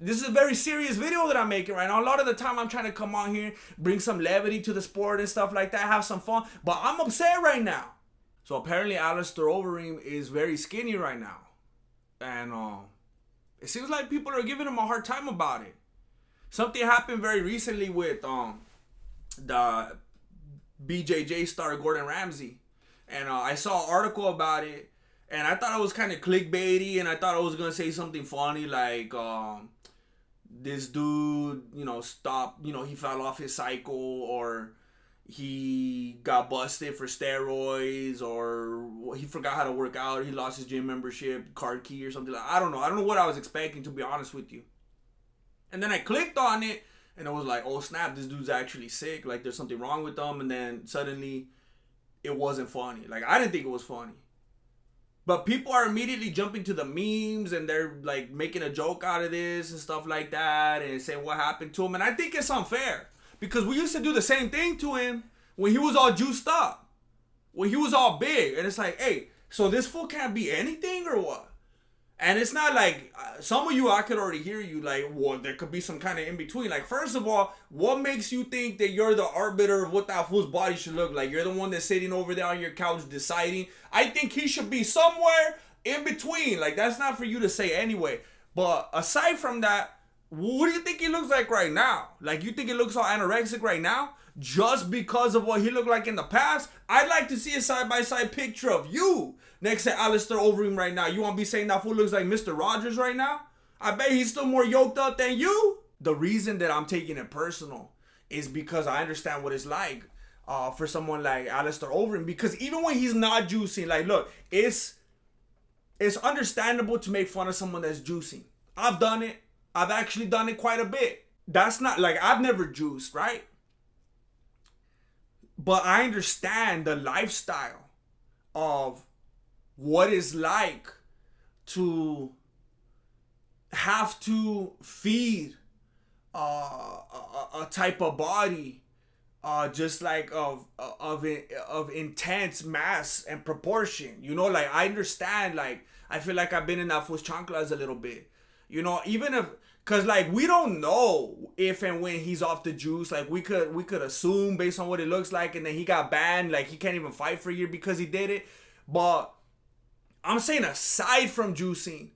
This is a very serious video that I'm making right now. A lot of the time I'm trying to come on here, bring some levity to the sport and stuff like that, have some fun. But I'm upset right now. So apparently Alistair Overeem is very skinny right now. And it seems like people are giving him a hard time about it. Something happened very recently with the BJJ star Gordon Ramsay. And I saw an article about it. And I thought it was kind of clickbaity. And I thought I was going to say something funny like... this dude, stopped, he fell off his cycle, or he got busted for steroids, or he forgot how to work out, or he lost his gym membership, card key or something like that. I don't know what I was expecting, to be honest with you. And then I clicked on it, and I was like, oh snap, this dude's actually sick, like there's something wrong with him. And then suddenly it wasn't funny. Like, I didn't think it was funny. But people are immediately jumping to the memes, and they're like making a joke out of this and stuff like that, and saying what happened to him. And I think it's unfair, because we used to do the same thing to him when he was all juiced up, when he was all big. And it's like, hey, so this fool can't be anything or what? And it's not like, some of you, I could already hear you like, well, there could be some kind of in between. Like, first of all, what makes you think that you're the arbiter of what that fool's body should look like? You're the one that's sitting over there on your couch deciding. I think he should be somewhere in between. Like, that's not for you to say anyway. But aside from that, what do you think he looks like right now? Like, you think he looks all anorexic right now? Just because of what he looked like in the past? I'd like to see a side-by-side picture of you next to Alistair Overeem right now. You want to be saying that fool looks like Mr. Rogers right now? I bet he's still more yoked up than you. The reason that I'm taking it personal is because I understand what it's like for someone like Alistair Overeem. Because even when he's not juicing, like, look, it's understandable to make fun of someone that's juicing. I've done it. I've actually done it quite a bit. That's not, like, I've never juiced, right? But I understand the lifestyle of what it's like to have to feed a type of body just like of intense mass and proportion. Like, I understand, like, I feel like I've been in that fool's chanclas a little bit. Even if, cause like, we don't know if and when he's off the juice. Like, we could assume based on what it looks like, and then he got banned, like he can't even fight for a year because he did it. But I'm saying, aside from juicing,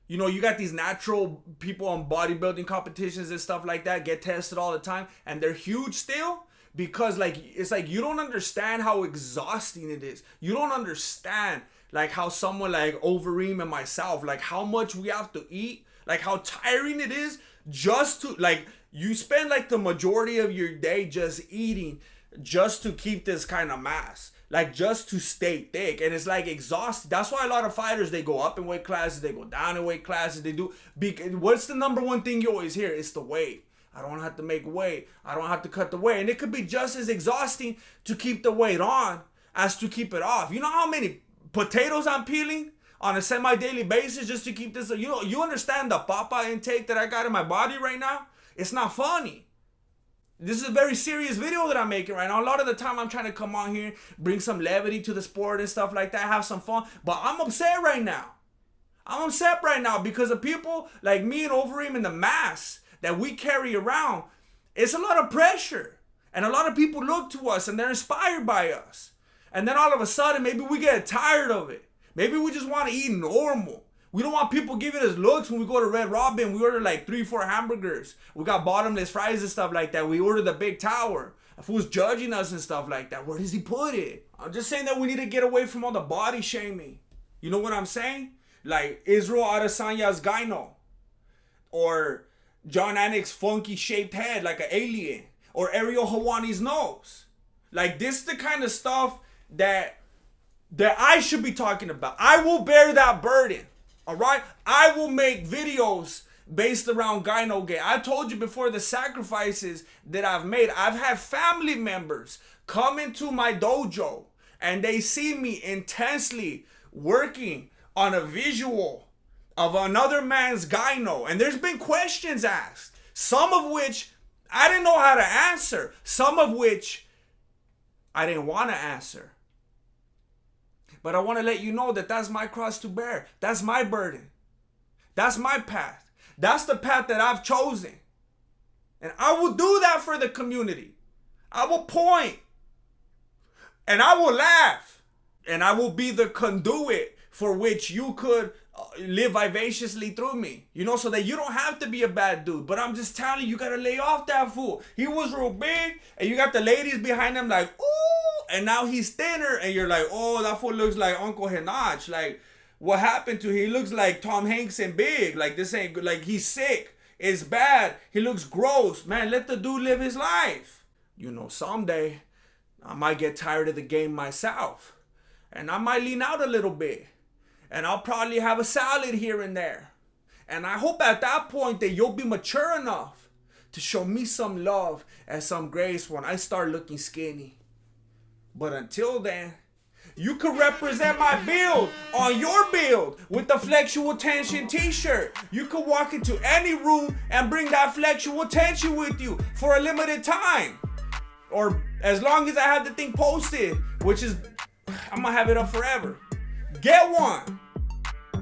you got these natural people on bodybuilding competitions and stuff like that, get tested all the time, and they're huge still. Because, like, it's like, you don't understand how exhausting it is. You don't understand, like, how someone like Overeem and myself, like, how much we have to eat, like, how tiring it is just to, like, you spend, like, the majority of your day just eating just to keep this kind of mass, like, just to stay thick. And it's, like, exhausting. That's why a lot of fighters, they go up in weight classes, they go down in weight classes, they do. What's the number one thing you always hear? It's the weight. I don't have to make weight. I don't have to cut the weight. And it could be just as exhausting to keep the weight on as to keep it off. You know how many potatoes I'm peeling on a semi-daily basis just to keep this? You understand the papa intake that I got in my body right now? It's not funny. This is a very serious video that I'm making right now. A lot of the time I'm trying to come on here, bring some levity to the sport and stuff like that, have some fun. But I'm upset right now. I'm upset right now because of people like me and Overeem and the mass that we carry around. It's a lot of pressure. And a lot of people look to us and they're inspired by us. And then all of a sudden, maybe we get tired of it. Maybe we just want to eat normal. We don't want people giving us looks when we go to Red Robin. We order like 3-4 hamburgers. We got bottomless fries and stuff like that. We order the big tower. If who's judging us and stuff like that, where does he put it? I'm just saying that we need to get away from all the body shaming. You know what I'm saying? Like Israel Adesanya's gyno. Or John Anik's funky shaped head like an alien. Or Ariel Hawani's nose. Like, this is the kind of stuff that I should be talking about. I will bear that burden. Alright? I will make videos based around gyno gay. I told you before the sacrifices that I've made. I've had family members come into my dojo and they see me intensely working on a visual of another man's gyno. And there's been questions asked. Some of which I didn't know how to answer. Some of which I didn't want to answer. But I want to let you know that that's my cross to bear. That's my burden. That's my path. That's the path that I've chosen. And I will do that for the community. I will point. And I will laugh. And I will be the conduit for which you could live vivaciously through me. You know, so that you don't have to be a bad dude. But I'm just telling you, you gotta lay off that fool. He was real big, and you got the ladies behind him like, ooh, and now he's thinner, and you're like, oh, that fool looks like Uncle Hinach. Like, what happened to him? He looks like Tom Hanks and big. Like, this ain't good. Like, he's sick. It's bad. He looks gross. Man, let the dude live his life. You know, someday I might get tired of the game myself. And I might lean out a little bit. And I'll probably have a salad here and there. And I hope at that point that you'll be mature enough to show me some love and some grace when I start looking skinny. But until then, you can represent my build on your build with the FLEXUAL TENSION t-shirt. You can walk into any room and bring that FLEXUAL TENSION with you for a limited time. Or as long as I have the thing posted, which is, I'm gonna have it up forever. Get one.